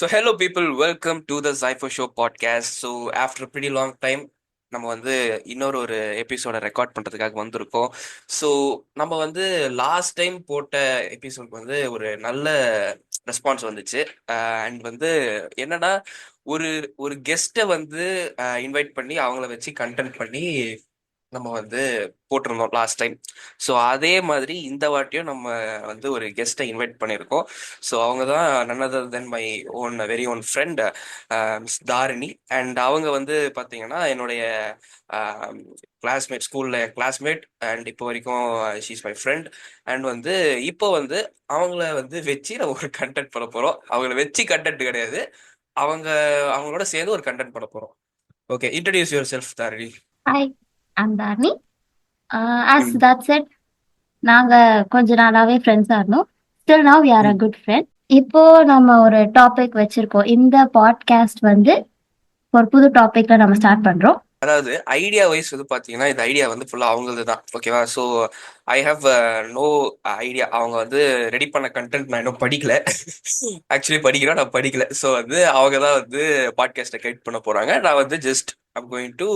So, hello people, welcome to the Zypher Show podcast. So, after a pretty long time, நம்ம வந்து இன்னொரு எபிசோட record பண்ணுறதுக்காக வந்திருக்கோம். ஸோ நம்ம வந்து லாஸ்ட் டைம் போட்ட எபிசோட் வந்து ஒரு நல்ல ரெஸ்பான்ஸ் வந்துச்சு. அண்ட் வந்து என்னன்னா ஒரு ஒரு கெஸ்ட்டை வந்து இன்வைட் பண்ணி அவங்கள வச்சு கண்டென்ட் பண்ணி நம்ம வந்து போட்டிருந்தோம் லாஸ்ட் டைம். ஸோ அதே மாதிரி இந்த வாட்டியும் நம்ம வந்து ஒரு கெஸ்ட்டை இன்வைட் பண்ணியிருக்கோம். ஸோ அவங்க தான் none other than my very own friend miss Tharini. And அவங்க வந்து பார்த்தீங்கன்னா என்னுடைய கிளாஸ்மேட், ஸ்கூலில் கிளாஸ்மேட். அண்ட் இப்போ வரைக்கும் ஷீஸ் மை ஃப்ரெண்ட். அண்ட் வந்து இப்போ வந்து அவங்கள வந்து வச்சு நம்ம ஒரு கண்டென்ட் பண்ண போகிறோம். அவங்கள வச்சு கண்டென்ட் கிடையாது, அவங்க அவங்களோட சேர்ந்து ஒரு கண்டென்ட் பண்ண போகிறோம். Okay, introduce yourself Tharini. Hi, I'm Tharni. As that said, நாங்க கொஞ்ச நாளாவே ஃப்ரெண்ட்ஸா இருந்தோம். Still now we are a good friend. இப்போ நம்ம ஒரு டாபிக் வச்சிருக்கோம். இந்த பாட்காஸ்ட் வந்து ஒரு புது டாபிக்ல நம்ம ஸ்டார்ட் பண்றோம். அதாவது ஐடியா வைஸ் வந்து பார்த்தீங்கன்னா இந்த ஐடியா வந்து ஃபுல்லாக அவங்களது தான். ஓகேவா? So I have no idea. அவங்க வந்து ரெடி பண்ண கண்டென்ட் நான் இன்னும் படிக்கல. ஆக்சுவலி படிக்கிறேன், நான் படிக்கல. ஸோ வந்து அவங்க தான் வந்து பாட்காஸ்ட்டை கைட் பண்ண போகிறாங்க. நான் வந்து ஜஸ்ட் ஐம் கோயிங் டு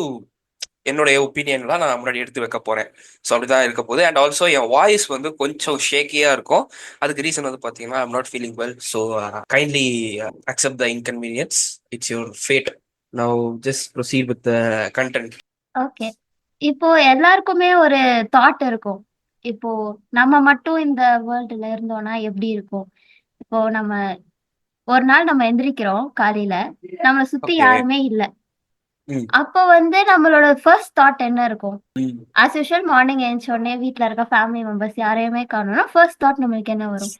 என்னுடைய ஒப்பீனியன்லாம் நான் முன்னாடி எடுத்து வைக்க போகிறேன். ஸோ அப்படிதான் இருக்க போகுது. அண்ட் ஆல்சோ என் வாய்ஸ் வந்து கொஞ்சம் ஷேக்கியாக இருக்கும். அதுக்கு ரீசன் வந்து பார்த்தீங்கன்னா I'm not feeling well. So kindly accept the inconvenience. It's your fate. Now just proceed with the content. Okay, இப்போ எல்லாருக்குமே ஒரு தாட் இருக்கும். இப்போ நம்ம மட்டும் இந்த வேர்ல்டுல இருந்தோம்னா எப்படி இருக்கும்? இப்போ நம்ம ஒரு நாள் நம்ம எந்திரிக்கிறோம் காலையில, நம்மளை சுத்தி ஓகே. யாருமே இல்ல. ம். அப்போ வந்து நம்மளோட ஃபர்ஸ்ட் தாட் என்ன இருக்கும்? ம். ஆஸ் யூஷுவல் மார்னிங் எழுந்த உடனே வீட்ல இருக்க ஃபேமிலி மெம்பர்ஸ் யாரையுமே காணோம்னா ஃபர்ஸ்ட் தாட் நம்மளுக்கு என்ன வரும்?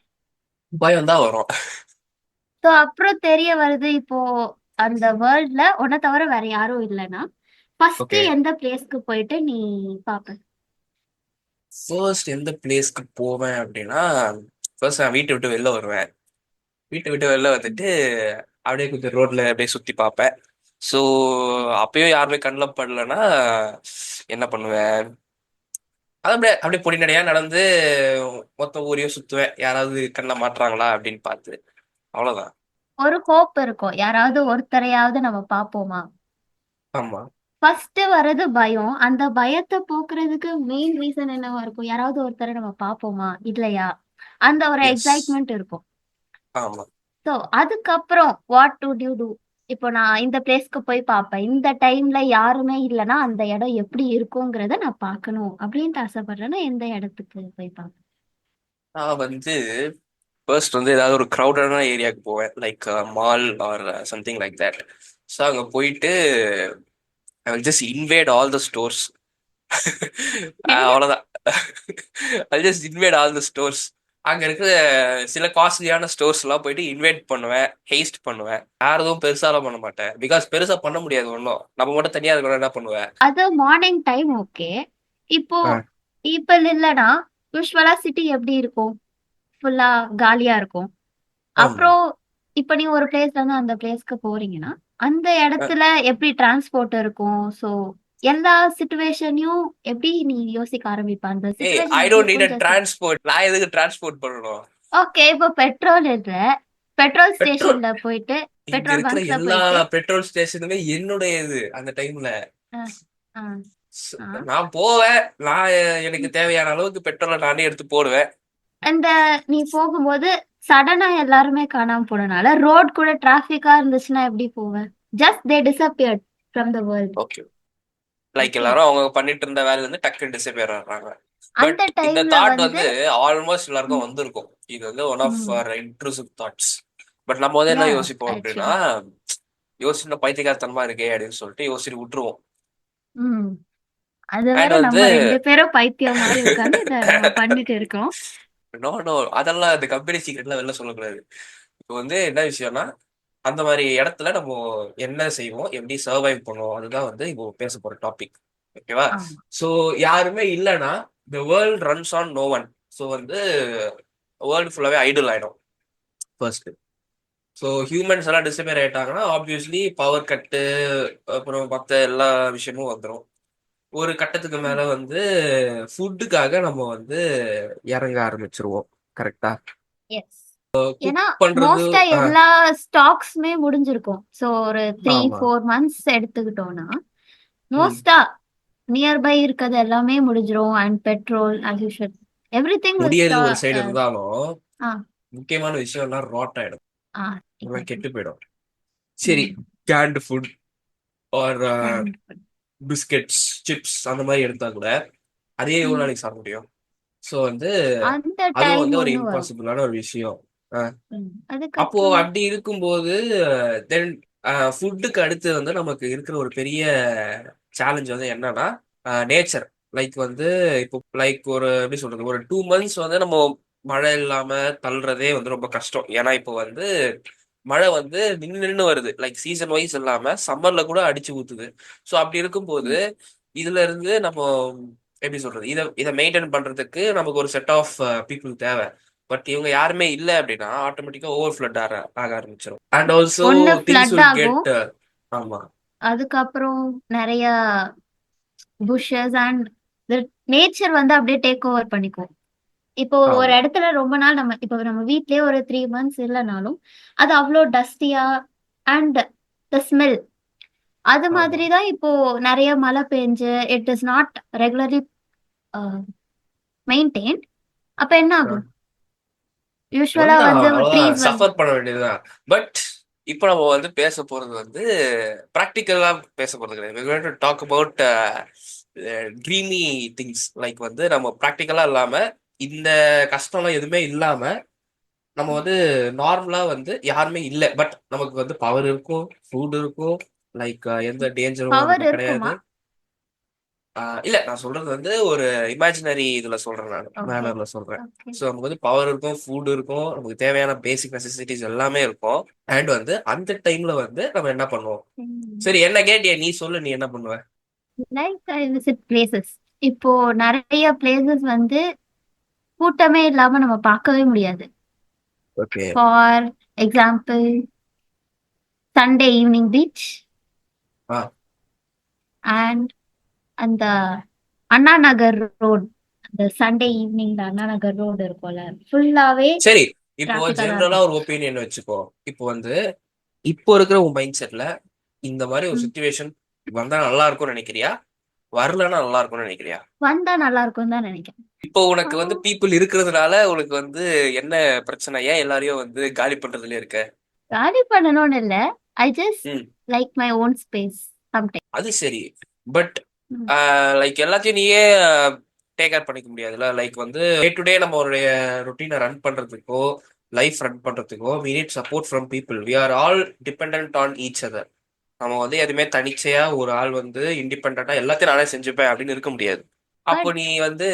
பயம் தான் வரும். ஸோ அப்புறம் தெரிய வருது, இப்போ அந்த வேர்ல்ட்ல உன்னை தவிர வேற யாரும் இல்லைன்னா ஃபர்ஸ்ட் ஓகே. எந்த பிளேஸ்க்கு போயிட்டு நீ பாப்ப? ஃபர்ஸ்ட் எந்த பிளேஸ்க்கு போவேன் அப்படின்னா, ஃபர்ஸ்ட் நான் வீட்டை விட்டு வெளில வருவேன். வீட்டை விட்டு வெளில வந்துட்டு அப்படியே கொஞ்சம் ரோட்ல அப்படியே சுற்றி பார்ப்பேன். ஸோ அப்பயும் யாருமே கண்ணில் படலைன்னா என்ன பண்ணுவேன்? அது அப்படியே அப்படியே பொடிநடையா நடந்து மொத்த ஊரையும் சுற்றுவேன், யாராவது கண்ணில் மாட்டுறாங்களா அப்படின்னு பார்த்து. அவ்வளோதான். ஒரு ஹோப் இருக்கும், யாராவது ஒருத்தரையாவது நம்ம பாப்போமா. ஆமா. ஃபர்ஸ்ட் வர்றது பயம். அந்த பயத்தை போக்குறதுக்கு மெயின் ரீசன் என்னவா இருக்கும்? யாராவது ஒருத்தரை நம்ம பாப்போமா இல்லையா, அந்த ஒரு எஸ். எக்ஸைட்மெண்ட் இருக்கும். ஆமா. ஸோ அதுக்கப்புறம் வாட் டு யூ டூ? இப்போ நான் இந்த பிளேஸ்க்கு போய் பார்ப்பேன், இந்த டைம்ல யாருமே இல்லைன்னா அந்த இடம் எப்படி இருக்குங்கிறத நான் பார்க்கணும் அப்படின்ட்டு ஆசைப்படுறேன்னா எந்த இடத்துக்கு போய் பார்ப்பேன்? நான் வந்து ஃபர்ஸ்ட் வந்து ஏதாவது ஒரு க்ரௌடடான ஏரியாவுக்கு போவேன், like mall or something like that. So அங்கே போயிட்டு I will just invade all the stores. அவ்வளோதான். I just invade all the stores. அங்கே இருக்கிற சில காஸ்ட்லியான ஸ்டோர்ஸ்லாம் போயிட்டு இன்வைட் பண்ணுவேன், ஹெய்ஸ்ட் பண்ணுவேன். யார் எதுவும் பெருசாலாம் பண்ண மாட்டேன், பிகாஸ் பெருசாக பண்ண முடியாது ஒன்றும். நம்ம மட்டும் தனியாக இருக்கணும், என்ன பண்ணுவேன்? அது மார்னிங் டைம், ஓகே. இப்போ பீப்பிள் இல்லைன்னா யூஸ்வலா சிட்டி எப்படி இருக்கும்? ஃபுல்லா காலியா இருக்கும். ஆமாம். அப்புறம் இப்ப நீ ஒரு பிளேஸ்ல இருந்து அந்த பிளேஸ்க்கு போறீங்கன்னா அந்த இடத்துல எப்படி டிரான்ஸ்போர்ட் இருக்கும்? சோ எல்லா சிச்சுவேஷனையும் எப்படி நீ யோசிக்க ஆரம்பிப்ப? அந்த ஏய், ஐ சிச்சுவேஷன் எப்படி டோன்ட் நீட் இருக்கும் அ ஜஸ்ட். டிரான்ஸ்போர்ட். நான் எதுக்கு டிரான்ஸ்போர்ட் பண்ணணும்? ஓகே, இப்போ பெட்ரோல் இல்ல, பெட்ரோல் பெட்ரோல். ஸ்டேஷன்ல போயிட்டு, இங்க பெட்ரோல் இருக்கிற பங்க்ல எல்லா போயிட்டு. பெட்ரோல் ஸ்டேஷனுமே என்னுடைய இது அந்த டைம்ல. அஹ், அஹ், அஹ். நான் போவேன், நான் எனக்கு தேவையான அளவுக்கு பெட்ரோலை நானே எடுத்து போடுவேன். அந்த நீ போகும்போது சடனா எல்லாருமே காணாம போனனால ரோட் கூட டிராபிக்கா இருந்துச்சுன்னா எப்படி போவ? Just they disappeared from the world. Okay. Like okay, எல்லாரும் அவங்க பண்ணிட்டு இருந்த வேலையில இருந்து டக்குன்னு டிசப்பியர் ஆடுறாங்க. அந்த பட் இந்த டைம்ல தாட் வந்து வந்து ஆல்மோஸ்ட் எல்லாருக்கும் ம், வந்திருக்கும். இது வந்து ஒன் ஆஃப் ம், இன்ட்ரூசிவ் தாட்ஸ். பட் நம்ம வந்து என்ன yeah, யோசிப்போம் அப்படின்னா, actually. யோசிச்சுட்டு பைத்தியக்காரத்தனமா இருக்கே அப்படின்னு சொல்லிட்டு யோசிச்சுட்டு விட்டுருவோம். ம். அது வேற, அண்ட் வந்து நம்ம 2 பேரும் பைத்தியம் மாரி உட்கார்ந்து இத நம்ம பண்ணிட்டு இருக்கோம். நோ நோ, அதெல்லாம் இந்த கம்பெனி சீக்ரெட்லாம் வெளில சொல்லக்கூடாது. இப்போ வந்து என்ன விஷயம்னா, அந்த மாதிரி இடத்துல நம்ம என்ன செய்வோம், எப்படி சர்வைவ் பண்ணுவோம், அதுதான் வந்து இப்போ பேச போற டாபிக். ஓகேவா? ஆமா. ஸோ யாருமே இல்லைன்னா the world runs on no one. So வந்து வேர்ல்டு ஃபுல்லாவே ஐடல் ஆயிடும் ஃபர்ஸ்ட். ஸோ ஹியூமன்ஸ் எல்லாம் டிசப்பியர் ஆயிட்டாங்கன்னா ஆப்வியஸ்லி பவர் கட்டு, அப்புறம் மற்ற எல்லா விஷயமும் வந்துடும். ஒரு கட்டத்துக்கு மேல வந்து ஃபுட்டுக்காக நம்ம வந்து இறங்க ஆரம்பிச்சிருவோம். கரெக்டா? எஸ். ஏன்னா பண்றது. மோஸ்டா எல்லா ஸ்டாக்ஸ்மே முடிஞ்சிருக்கும். ஸோ ஒரு 3, ஆமா. 4 மந்த்ஸ் எடுத்துக்கிட்டோம்னா, ம். மோஸ்டா நியர்பை இருக்கிறது எல்லாமே முடிஞ்சிரும். And petrol as usual everything will முடியறது ஒரு சைடு இருந்தாலும் ஆ முக்கியமான விஷயம் எல்லாம் ராட் ஆயிடும், ஆ எல்லாம் எக்ஸாக்ட்லி. கெட்டு போயிடும். சரி, canned food or biscuits, chips அந்த மாதிரி எடுத்தா கூட அதே எவ்வளவு நாளைக்கு சாப்பிட முடியும்? ஸோ வந்து அந்த அதுவும் டைம் வந்து ஒரு ஒண்ணு வரும். இம்பாசிபிளான ஒரு விஷயம். அப்போ அதுக்கப்புறம் அப்படி இருக்கும்போது தென் ஃபுட்டுக்கு அடுத்து வந்து நமக்கு இருக்கிற ஒரு பெரிய சேலஞ்ச் வந்து என்னன்னா நேச்சர். லைக் வந்து இப்போ லைக் ஒரு எப்படி சொல்றது, ஒரு 2 months வந்து நம்ம மழை இல்லாம தள்ளுறதே வந்து ரொம்ப கஷ்டம். ஏன்னா இப்போ வந்து மழை வந்து நின்னு நின்னு வருது, லைக் சீசன் வைஸ் இல்லாம சம்மர்ல கூட அடிச்சு ஊத்துது. ஸோ அப்படி இருக்கும்போது இதுல இருந்து நம்ம எப்படி சொல்றது, இதை மெயின்டைன் பண்றதுக்கு நமக்கு ஒரு செட் ஆஃப் பீப்புள் தேவை. பட் இவங்க யாருமே இல்ல அப்படின்னா ஆட்டோமேட்டிக்கா ஓவர் ஃப்ளட் ஆக ஆரம்பிச்சிடும். அண்ட் ஆல்சோ ஒண்ணு திங்ஸ் ஃப்ளட் வில் ஆகும். கெட். ஆமா. அதுக்கப்புறம் நிறைய புஷஸ் அண்ட் நேச்சர் வந்து அப்படியே டேக் ஓவர் பண்ணிக்கும். இப்போ ஒரு ஆமா. இடத்துல ரொம்ப நாள் நம்ம வீட்லயே ஒரு 3 மந்த்ஸ் இல்லைனாலும் அது அவ்வளோ டஸ்டியா அண்ட் த ஸ்மெல் அது ஆமா. மாதிரி தான் இப்போ நிறைய மழை பெஞ்சு it is not regularly maintain. அப்ப என்ன ஆகும்? யூஸ்வலா ஒண்ணுதான், வந்து அவ்வளவுதான், ட்ரீஸ் வந்து சஃபர் பண்ண வேண்டியதுதான். பட் இப்போ நம்ம வந்து பேச போறது வந்து ப்ராக்டிக்கலா பேச போறது கிடையாது. we're going to talk about Dreame things. Like வந்து நம்ம ப்ராக்டிக்கலா இல்லாம இந்த கஷ்டம்லாம் எதுவுமே இல்லாம நம்ம வந்து நார்மலா வந்து யாருமே இல்லை, பட் நமக்கு வந்து பவர் இருக்கும், ஃபுட் இருக்கும், லைக் எந்த டேஞ்சரும் பவர் நமக்கு கிடையாது. இருக்குமா? இல்ல, நான் சொல்றது வந்து ஒரு இமேஜினரி இதுல சொல்றேன், நான் ஓகே மேனர்ல சொல்றேன். ஓகே. ஸோ நமக்கு வந்து பவர் இருக்கும், ஃபுட் இருக்கும், நமக்கு தேவையான பேசிக் நெசசிட்டிஸ் எல்லாமே இருக்கும். அண்ட் வந்து அந்த டைம்ல வந்து நம்ம என்ன பண்ணுவோம்? சரி, என்ன கேட்டியா, நீ சொல்லு, நீ என்ன பண்ணுவ? Like I visit places. இப்போ நிறைய பிளேசஸ் வந்து கூட்டமே இல்லாம நம்ம பார்க்கவே முடியாது. Okay. For example Sunday evening beach ah and அந்த அண்ணா நகர் ரோட். அந்த சண்டே ஈவினிங்ல அண்ணா நகர் ரோடு இருக்கும்ல, ஃபுல்லாவே சரி, இப்போ டிராபிக்கா தான் ஜென்ரலா இருக்கும். ஒரு ஒப்பீனியன் வச்சுக்கோ. இப்போ வந்து இப்போ இருக்கிற உன் மைண்ட் செட்ல இந்த மாதிரி ஒரு ம். சுச்சுவேஷன் வந்தா நல்லா இருக்கும்னு நினைக்கிறியா, வரலன்னா நல்லா இருக்கும்னு நினைக்கிறியா? வந்தா நல்லா இருக்கும்னு தான் நினைக்கிறேன். இப்போ உனக்கு வந்து பீப்புள் இருக்கிறதுனால உனக்கு வந்து என்ன பிரச்சனை? ஏன் எல்லாரையும் வந்து காலி பண்றதுல இருக்க? காலி பண்ணணும்னு இல்ல. ஐ ஜஸ்ட் ம். Like my own space sometime. அது சரி. பட் லைக் எல்லாத்தையும் நீயே டேக் கேர் பண்ணிக்க முடியாதுல்ல. லைக் வந்து டே டு டே நம்மளுடைய ரொட்டீனை ரன் பண்றதுக்கோ லைஃப் ரன் பண்றதுக்கோ we need support from people. we are all dependent on each other. நம்ம வந்து எதுவுமே தனிச்சையா ஒரு ஆள் வந்து இண்டிபெண்டா எல்லாத்தையும் நானே செஞ்சுப்பேன் அப்படின்னு இருக்க முடியாது. அப்போ பட் நீ வந்து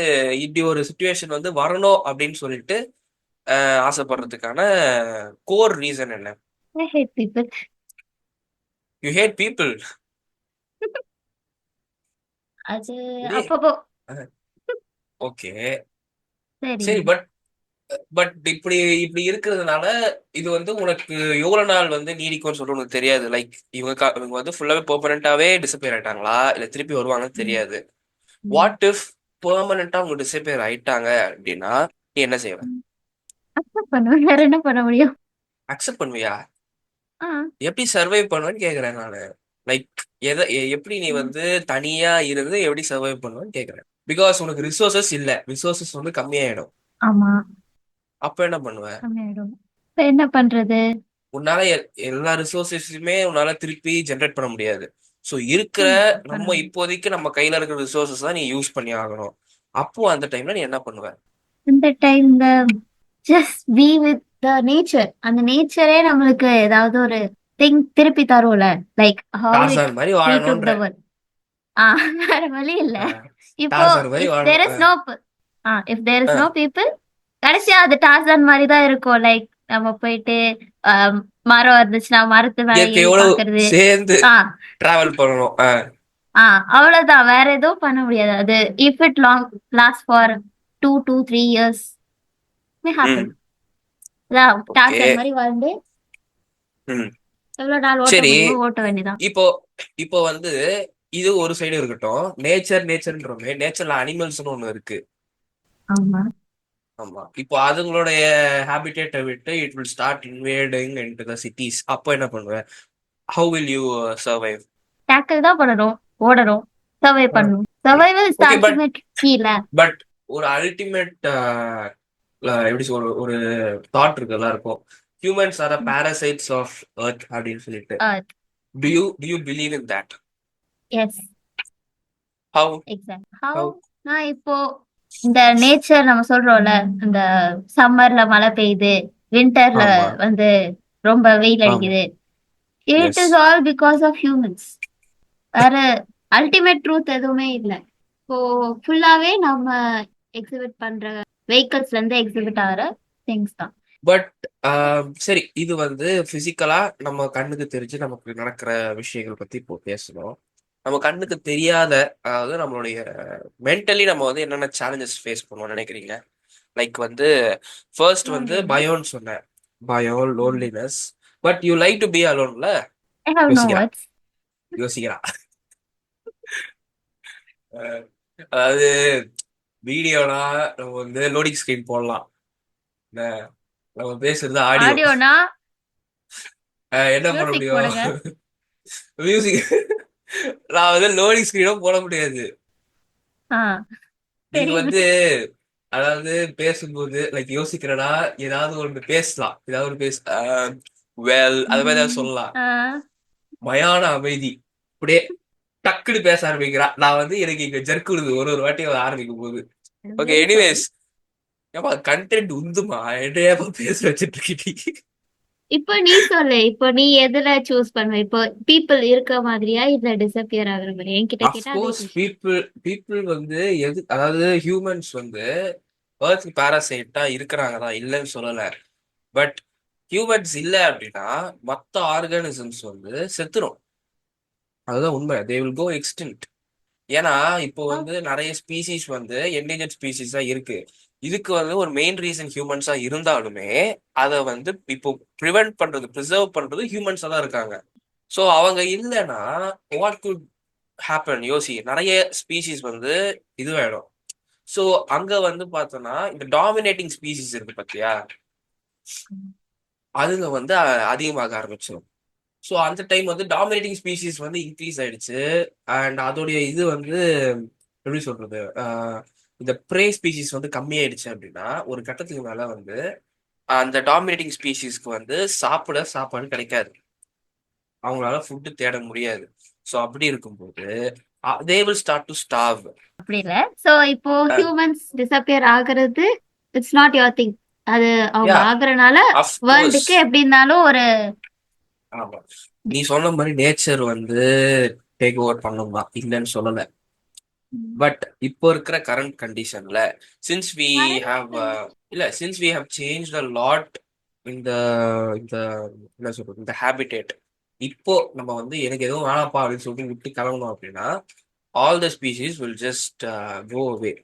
இப்படி ஒரு சுச்சுவேஷன் வந்து வரணும் அப்படின்னு சொல்லிட்டு ஆசைப்படுறதுக்கான கோர் ரீசன் என்ன? I hate people. You hate people? அது இது அப்பப்போ ஓகே. சரி. சரி, பட் பட் இப்படி இப்படி இருக்கிறதுனால இது வந்து உனக்கு எவ்வளவு நாள் வந்து நீடிக்கும்னு சொல்லிட்டு உனக்கு தெரியாது. லைக் இவங்க வந்து ஃபுல்லாவே பெர்மனண்டாவே டிசப்பியர் ஆயிட்டாங்களா இல்ல திருப்பி வருவாங்கன்னு தெரியாது. வாட் இஃப் பெர்மனண்டா அவங்க டிசப்பியர் ஆயிட்டாங்க அப்படின்னா நீ என்ன செய்வ? அக்செப்ட் பண்ணுவேன். வேற என்ன பண்ண முடியும்? அக்செப்ட் பண்ணுவியா? ஆ. எப்படி சர்வைவ் பண்ணுவேன்னு கேக்குறேன் நானு. லைக் எப்படி நீ ம். வந்து தனியா இருந்து எப்படி சர்வைவ் பண்ணுவேன்னு கேக்குறேன். பிகாஸ் உனக்கு ரிசோர்சஸ் இல்ல, ரிசோர்சஸ் வந்து கம்மியாயிடும். ஆமா. அப்ப என்ன பண்ணுவ? கம்மியாயிடும். இப்ப என்ன பண்றது? உன்னால எல்லா ரிசோர்சஸுமே உன்னால திருப்பி ஜென்ரேட் பண்ண முடியாது. ஸோ இருக்கிற பண்ண நம்ம முடியும். இப்போதைக்கு நம்ம கையில இருக்கிற ரிசோர்சஸ் தான் நீ யூஸ் பண்ணி ஆகணும். அப்போ அந்த டைம்ல நீ என்ன பண்ணுவ? இந்த டைம்ல just be with the nature. அந்த நேச்சரே நம்மளுக்கு ஏதாவது ஒரு திங் திருப்பி தரும்ல. லைக் ஹவ் இட் டார்சான் மாதிரி we took வாழணும்ன்ற. the world. ஆ வேற வழி இல்ல. இப்போ டார்சான் மாதிரி இஃப் தேர் வாழணும். Is no if there is no ah, people கடைசியா அது டார்சன் மாதிரி தான் இருக்கும். லைக் நம்ம போயிட்டு ஆம், மரம் இருந்துச்சுன்னா மரத்து மேல ஏறி இயற்கையோட பாக்குறது. சேர்ந்து ஆ டிராவல் பண்ணணும். ஆ அவ்வளவுதான். வேற எதுவும் பண்ண முடியாது. அது if it last for 2 to 3 years மே ம். ஹேப்பன். ஓகே. டார்சன் மாதிரி வாழ்ந்து ம். எவ்வளவு நாள் ஓட்ட சரி, முடியுமோ ஓட்ட வேண்டியதான். இப்போ இப்போ வந்து இது ஒரு சைடு இருக்கட்டும். நேச்சர்ன்றோமே, நேச்சர்ல அனிமல்ஸ்னு ஒண்ணு இருக்கு. ஆமா. ஆமா. இப்போ அதுங்களுடைய ஹேபிடேட்டை விட்டு it will start invading into the cities. அப்போ என்ன பண்ணுவ? How will you survive? Tackle தான் பண்ணணும், ஓடணும், சர்வை பண்ணணும். Survival is the okay, but ultimate கீல. பட் ஒரு அல்டிமேட் எப்படி சொல்ற ஒரு தாட் இருக்கு எல்லாருக்கும். Humans are parasites of earth அப்படின்னு சொல்லிட்டு. Do you believe in that? Yes, how? Exact. How? நான் இப்போ இந்த நேச்சர் நம்ம சொல்றோம்ல, இந்த சம்மர்ல மழை பெய்யுது, வின்டர்ல ஆமா, வந்து ரொம்ப வெயில் ஆமா. அடிக்குது. It is. Is all because of humans. வேற அல்டிமேட் ட்ரூத் எதுவுமே இல்லை. இப்போ ஃபுல்லாவே நம்ம எக்ஸிபிட் பண்ற வெஹிக்கல்ஸ்ல இருந்து எக்ஸிபிட் ஆகிற திங்ஸ் தான். பட் சரி, இது வந்து பிசிக்கலா நம்ம கண்ணுக்கு தெரிஞ்சு நமக்கு நடக்கிற விஷயங்கள் பத்தி இப்போ பேசணும். நம்ம கண்ணுக்கு தெரியாத, அதாவது நம்மளுடைய மென்டலி நம்ம வந்து என்னென்ன சேலஞ்சஸ் ஃபேஸ் பண்ணுவோம்னு நினைக்கிறீங்க? லைக் வந்து ஃபர்ஸ்ட் வந்து பயோன்னு சொன்னேன். பயம், loneliness. But you like to be அலோன்ல. ஐ ஹவ் நோ யோசிக்கிறா வேர்ட்ஸ். யோசிக்கிறா அஹ், அதாவது வீடியோனா நம்ம வந்து லோடிங் ஸ்கிரீன் போடலாம். இந்த நம்ம பேசுறது ஆடியோ. ஆடியோனா என்ன பண்ண மியூசிக் முடியும்? போடுங்க. மியூசிக். நான் வந்து லோடிங் ஸ்கிரீனும் போட முடியாது. ஆ, நீங்க தெரியுது. வந்து அதாவது பேசும்போது லைக் யோசிக்கிறடா, ஏதாவது ஒன்று பேசலாம், ஏதாவது ஒரு வெல் அது மாதிரி ஏதாவது சொல்லலாம். ஆ, மயான அமைதி. அப்படியே டக்குன்னு பேச ஆரம்பிக்கிறா. நான் வந்து எனக்கு இங்க ஜர்க்கு விடுது ஒரு ஒரு வாட்டி ஆரம்பிக்கும் போது. Okay, very sorry. எனிவேஸ். ஏப்பா கண்டென்ட் உந்துமா என்னையாப்பா பேச வச்சுட்டு இருக்கீங்க? இப்போ நீ சொல்லு, இப்போ நீ எதுல சூஸ் பண்ணுவ? இப்போ பீப்புள் இருக்க மாதிரியா இல்ல டிசப்பியர் ஆகுற மாதிரியா? என்கிட்ட கேட்டா அதே அஃப்கோர்ஸ் கொஸ்டின். பீப்புள் வந்து அதாவது ஹியூமன்ஸ் வந்து எர்த் பாராசைட்டா இருக்கிறாங்க தான், இல்லைன்னு சொல்லல. பட் ஹியூமன்ஸ் இல்ல அப்படின்னா மத்த ஆர்கானிசம்ஸ் வந்து செத்துரும். அதுதான் உண்மை. They will go extinct. ஏன்னா இப்போ வந்து நிறைய ஸ்பீசிஸ் வந்து என்டேஞ்சர்ட் ஸ்பீசிஸா இருக்கு. இதுக்கு வந்து ஒரு மெயின் ரீசன் ஹியூமன்ஸா இருந்தாலுமே அதை வந்து இப்போ ப்ரிவென்ட் பண்றது, ப்ரிசர்வ் பண்றது ஹியூமன்ஸா தான் இருக்காங்க. ஸோ அவங்க இல்லைன்னா வாட் குட் ஹேப்பன்? யோசி, நிறைய ஸ்பீசிஸ் வந்து இதுவாயிடும். ஸோ அங்க வந்து பார்த்தோம்னா இந்த டாமினேட்டிங் ஸ்பீசிஸ் இருக்கு பார்த்தியா, அதுங்க வந்து அதிகமாக ஆரம்பிச்சிடும். ஸோ அந்த டைம் வந்து டாமினேட்டிங் ஸ்பீசிஸ் வந்து இன்க்ரீஸ் ஆயிடுச்சு. அண்ட் அதோடைய இது வந்து எப்படி சொல்றது, இந்த ப்ரே ஸ்பீசிஸ் வந்து கம்மியாயிடுச்சு அப்படின்னா ஒரு கட்டத்துக்கு மேல வந்து அந்த டாமினேட்டிங் ஸ்பீசிஸ்க்கு வந்து சாப்பாடு கிடைக்காது. அவங்களால ஃபுட்டு தேட முடியாது. ஸோ அப்படி இருக்கும்போது they will start to starve. அப்படி இல்ல. சோ இப்போ ஹியூமன்ஸ் டிசப்பியர் ஆகுறது இட்ஸ் நாட் யுவர் திங். அது அவங்க யா, ஆகுறனால அஃப்கோர்ஸ். வேர்ல்டுக்கு எப்படி இருந்தாலும் ஒரு ஆமா, நீ சொன்ன மாதிரி நேச்சர் வந்து டேக் ஓவர் பண்ணும் தான், இல்லைன்னு சொல்லல. பட் இப்போ இருக்கிற கரண்ட் கண்டிஷன்ல சின்ஸ் வி ஹாவ் இல்ல since we have change a lot இந்த இந்த என்ன சொல்றது, இந்த ஹேபிடேட். இப்போ நம்ம வந்து எனக்கு எதுவும் வேணாப்பா அப்படின்னு சொல்லிட்டு விட்டு கிளம்பணும் அப்படின்னா all the species will just go away.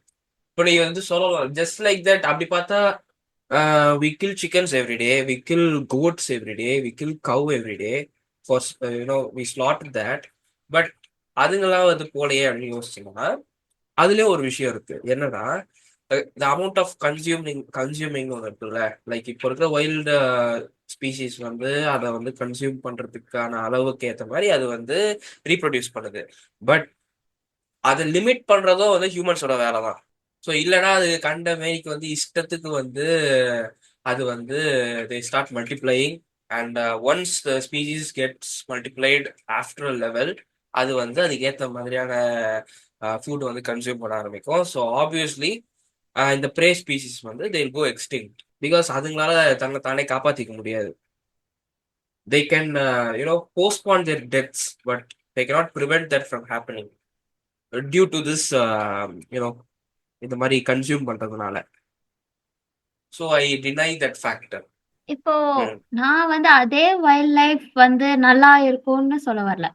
இப்போ நீ வந்து சொல்லலாம் ஜஸ்ட் லைக் தட். அப்படி பார்த்தா we kill chickens every day, we kill goats every day, we kill cow every day for we slaughter that. But அதுங்களாம் வந்து போலையே அப்படின்னு யோசிச்சோம்னா அதுலயே ஒரு விஷயம் இருக்கு. என்னன்னா த அமௌண்ட் ஆஃப் கன்சியூமிங் ஒன்று இருக்குல்ல. லைக் இப்போ இருக்கிற வைல்டு ஸ்பீசிஸ் வந்து அதை வந்து கன்சியூம் பண்றதுக்கான அளவுக்கு ஏற்ற மாதிரி அது வந்து ரீப்ரொடியூஸ் பண்ணுது. பட் அதை லிமிட் பண்றதும் வந்து ஹியூமன்ஸோட வேலை தான். ஸோ இல்லைன்னா அது கண்ட மேனிக்கு வந்து இஷ்டத்துக்கு வந்து அது வந்து they start multiplying. And once the species gets multiplied after level, அது வந்து அதுக்கு ஏற்ற மாதிரியான ஃபுட் வந்து கன்சியூம் பண்ண ஆரம்பிக்கும். ஸோ ஆப்வியஸ்லி இந்த ப்ரே ஸ்பீசிஸ் வந்து they will go extinct. Because அதுங்களால தன்னை தானே காப்பாற்றிக்க முடியாது. They can postpone their deaths, but they cannot prevent that from happening due to this இந்த மாதிரி கன்சியூம் பண்றதுனால. So I deny that factor. இப்போ நான் வந்து அதே வைல்ட் லைஃப் வந்து நல்லா இருக்கும்னு சொல்ல வரல.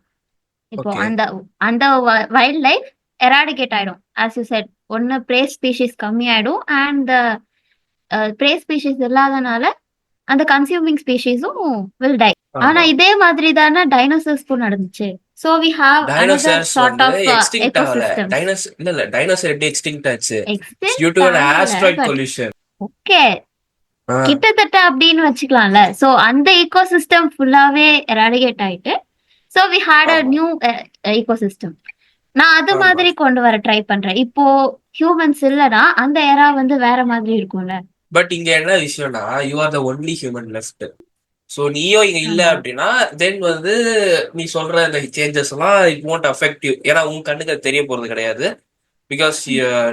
இப்போ ஓகே. அந்த அந்த வைல்ட் லைஃப் எராடிகேட் ஆயிடும். ஆஸ் யூ செட், ஒன்னு ப்ரே ஸ்பீஷிஸ் கம்மி ஆயிடும் அண்ட் ப்ரே ஸ்பீஷிஸ் இல்லாதனால அந்த கன்சியூமிங் ஸ்பீஷிஸும் வில் டை. ஆனா ஆமா, இதே மாதிரி தானே டைனோசர்ஸ்க்கும் நடந்துச்சு. So we have another dinosaurs sort வந்து of எக்ஸ்டிங்க்ட் ஆகல. ecosystems. இல்ல டைனோசர் எப்படி எக்ஸ்டிங்க்ட் ஆச்சு? டியூ எக்ஸ்டென்ட் டு an ஆகல, asteroid but collision. Okay, ah கிட்டத்தட்ட அப்படின்னு வச்சுக்கலாம்ல. சோ அந்த ஈகோசிஸ்டம் ஃபுல்லாவே எராடிகேட் ஆயிட்டு, சோ வி ஹேட் அ ஆமா நியூ ஈகோசிஸ்டம். நான் அது ஆமா. மாதிரி கொண்டு வர ட்ரை பண்றேன். இப்போ ஹியூமன்ஸ் இல்லனா அந்த எரா வந்து வேற மாதிரி இருக்கும்ல. பட் இங்க என்ன விஷயம்னா, you are the only human left. So நீயும் இங்க இல்ல ஆமா. அப்படின்னா தென் வந்து நீ சொல்ற இந்த சேஞ்சஸ் எல்லாம் இட் won't affect you. ஏன்னா உன் கண்ணுக்கு அது தெரிய போறது கிடையாது. பிகாஸ்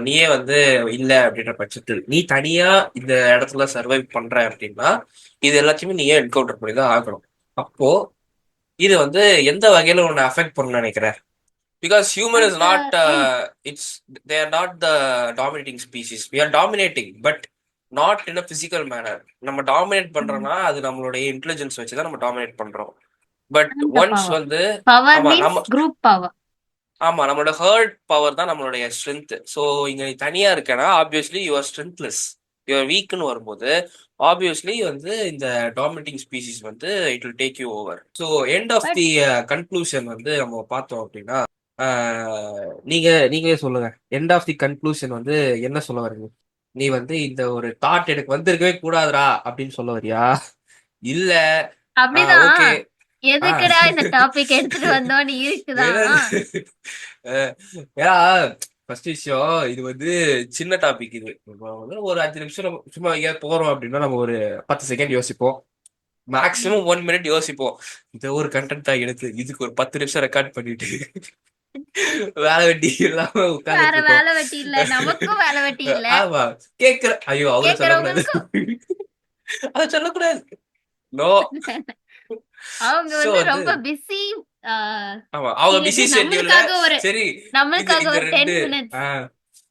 நீயே வந்து இல்ல அப்படின்ற பட்சத்தில் நீ தனியா இந்த இடத்துல சர்வைவ் பண்ற அப்படின்னா இது எல்லாத்தையுமே நீயே என்கவுண்டர் பண்ணி தான் ஆகணும். அப்போ இது வந்து எந்த வகையில உன்னை அஃபெக்ட் பண்ண நினைக்கிற? Because human is at the not end. It's they are not the dominating species. We are dominating but not in a physical manner. நம்ம டாமினேட் பண்றோம்னா அது நம்மளுடைய இன்டெலிஜென்ஸ் வச்சு தான் நம்ம டாமினேட் பண்றோம். பட் அந்த ஒன்ஸ் பவர். வந்து பவர் ஆமா மீன்ஸ் நம்ம குரூப் பவர். ஆமா நம்மளோட ஹர்ட் பவர் தான் நம்மளுடைய ஸ்ட்ரென்த். ஸோ இங்க நீ தனியா இருக்கனா ஆப்வியஸ்லி யுவர் ஸ்ட்ரென்த்லெஸ், யுவர் வீக்னு வரும்போது ஆப்வியஸ்லி வந்து இந்த டாமினேட்டிங் ஸ்பீசிஸ் வந்து it will take you over. So end of but the conclusion வந்து நம்ம பார்த்தோம் அப்படின்னா நீங்க நீங்களே சொல்லுங்க. எண்ட் ஆஃப் தி கன்க்ளூஷன் வந்து என்ன சொல்ல வரீங்க? நீ வந்து இந்த ஒரு தாட் எனக்கு வந்திருக்கவே கூடாதுடா அப்படின்னு சொல்ல வரியா, இல்ல அப்படிதான். ஓகே எதுக்குடா இந்த டாபிக் எடுத்துட்டு வந்தோன்னு இருக்குதான். அஹ் ஏன்னா ஃபர்ஸ்ட் விஷயம் இது வந்து சின்ன டாபிக். இது நம்ம வந்து ஒரு 5 நிமிஷம் நம்ம சும்மா எங்கேயாவது போறோம் அப்படின்னா நம்ம ஒரு 10 செகண்ட் யோசிப்போம், மேக்ஸிமம் 1 மினிட் யோசிப்போம். இந்த ஒரு கண்டென்ட் தான் எடுத்து இதுக்கு ஒரு 10 நிமிஷம் ரெக்கார்ட் பண்ணிட்டு வேலை வெட்டி இல்லாம வேற உட்கார்ந்துட்டு இருக்கோம். வேலை வெட்டி இல்ல, நமக்கும் வேலை வெட்டி இல்ல, ஆமா. கேக்குற ஐயோ அவங்கள சொல்லக்கூடாது, கேக்குறவங்களுக்கும். அதை சொல்லக்கூடாது. நோ. அவங்க சோ வந்து வந்து ரொம்ப பிஸி ஆமா அவங்க பிஸி பீரியட்ல ஷெட்யூல்ல சரி இந்த நம்மளுக்காக இந்த ஒரு ரெண்டு 10 minutes. ஆஹ்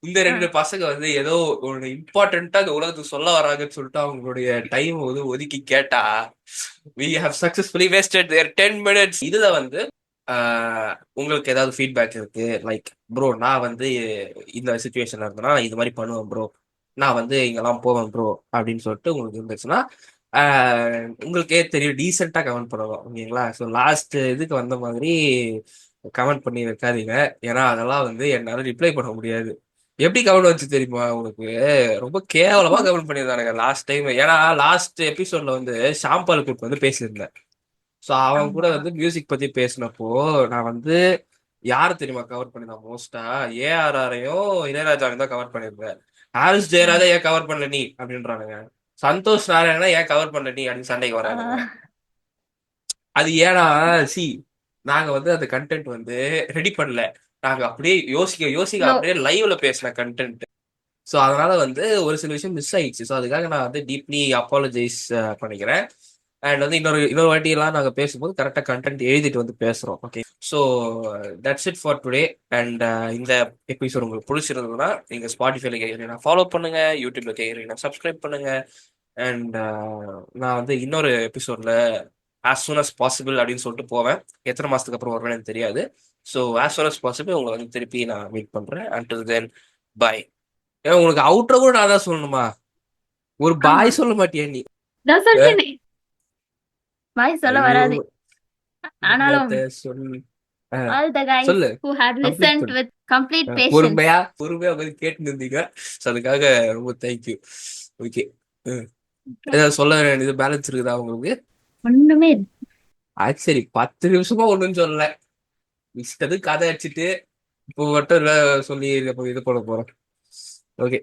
இந்த ரெண்டு பசங்க வந்து ஏதோ ஒரு இம்பார்ட்டன்ட்டா இந்த உலகத்துக்கு சொல்ல வராங்கன்னு சொல்லிட்டு அவங்களுடைய டைம் வந்து ஒதுக்கி கேட்டா we have successfully wasted their 10 minutes. இதுல வந்து உங்களுக்கு ஏதாவது ஃபீட்பேக் இருக்கு லைக் ப்ரோ நான் வந்து இந்த சுச்சுவேஷன்ல இருந்தேன்னா இது மாதிரி பண்ணுவேன் ப்ரோ, நான் வந்து இங்கெல்லாம் போவேன் ப்ரோ அப்படின்னு சொல்லிட்டு உங்களுக்கு இருந்துச்சுன்னா உங்களுக்கே தெரியும் டீசெண்டா கமெண்ட் பண்ணலாம். ஓகேங்களா? ஸோ லாஸ்ட் இதுக்கு வந்த மாதிரி கமெண்ட் பண்ணி வைக்காதீங்க. ஏன்னா அதெல்லாம் வந்து என்னால ரிப்ளை பண்ண முடியாது. எப்படி கமெண்ட் வச்சு தெரியுமா உங்களுக்கு? ரொம்ப கேவலமா கமெண்ட் பண்ணியிருந்தானுங்க லாஸ்ட் டைம். ஏன்னா லாஸ்ட் எபிசோட்ல வந்து ஷாம்பால் குரூப் வந்து பேசியிருந்தேன். ஸோ அவன் கூட ஆமா. வந்து மியூசிக் பத்தி பேசினப்போ நான் வந்து யாரு தெரியுமா கவர் பண்ணிருந்தேன் மோஸ்டா? ஏஆர்ஆரையும் இளையராஜாவையும் தான் கவர் பண்ணியிருந்தேன். ஹாரிஸ் ஜெயராஜா ஏன் கவர் பண்ணல நீ அப்படின்றானுங்க, சந்தோஷ் நாராயணா ஏன் கவர் பண்ணல நீ அப்படின்னு சண்டைக்கு வரானுங்க. ஆஹ் அது ஏன்னா சி நாங்க வந்து அந்த கண்டென்ட் வந்து ரெடி பண்ணல, நாங்க அப்படியே யோசிக்க யோசிக்க ஃப்ளோ. அப்படியே லைவ்ல பேசின கண்டென்ட். ஸோ அதனால வந்து ஒரு சில விஷயம் மிஸ் ஆயிடுச்சு. ஸோ அதுக்காக நான் வந்து டீப்லி அப்பாலஜைஸ் பண்ணிக்கிறேன். அண்ட் வந்து இன்னொரு இன்னொரு வாட்டி எல்லாம் நாங்கள் பேசும்போது கரெக்டாக கண்டென்ட் எழுதிட்டு வந்து பேசுறோம். Okay, so that's it for today. And இந்த எபிசோட் உங்களுக்கு பிடிச்சிருந்ததுன்னா நீங்க ஸ்பாட்டிஃபைல கேட்குறீங்கன்னா ஃபாலோ பண்ணுங்க, யூடியூப்ல கேட்குறீங்கன்னா சப்ஸ்கிரைப் பண்ணுங்க. அண்ட் நான் வந்து இன்னொரு எபிசோட்ல as soon as possible அப்படின்னு சொல்லிட்டு போவேன். எத்தனை மாசத்துக்கு அப்புறம் வருவேன்னு எனக்கு தெரியாது. So as soon as possible உங்களை வந்து திருப்பி நான் மீட் பண்றேன். until then bye. ஏன் உங்களுக்கு அவுட்ர கூட நான் தான் சொல்லணுமா? ஒரு ஆமா, பாய் சொல்ல மாட்டியா நீ? நான் அஹ், சொல்லிட்டேனே. வாய் சொல்ல ஐயோ வராது. ஆனாலும் என்னத்த சொல்லு. அஹ், ஆல் த கைஸ் சொல்லு, who had கம்ப்ளீட் listened பண்ணு. with complete patience. பொறுமையா பொறுமையா வந்து கேட்டு இருந்தீங்க. ஸோ அதுக்காக ரொம்ப தேங்க்யூ. ஓகே, ஏதாவது சொல்ல வேண்டியது பேலன்ஸ் இருக்குதா உங்களுக்கு? ஒண்ணுமே இல்ல. அது சரி, 10 நிமிஷமா ஒண்ணும் சொல்லல, இஷ்டத்துக்கு கதை அடிச்சிட்டு இப்போ மட்டும் சொல்லி இது பண்ண போறோம். ஓகே.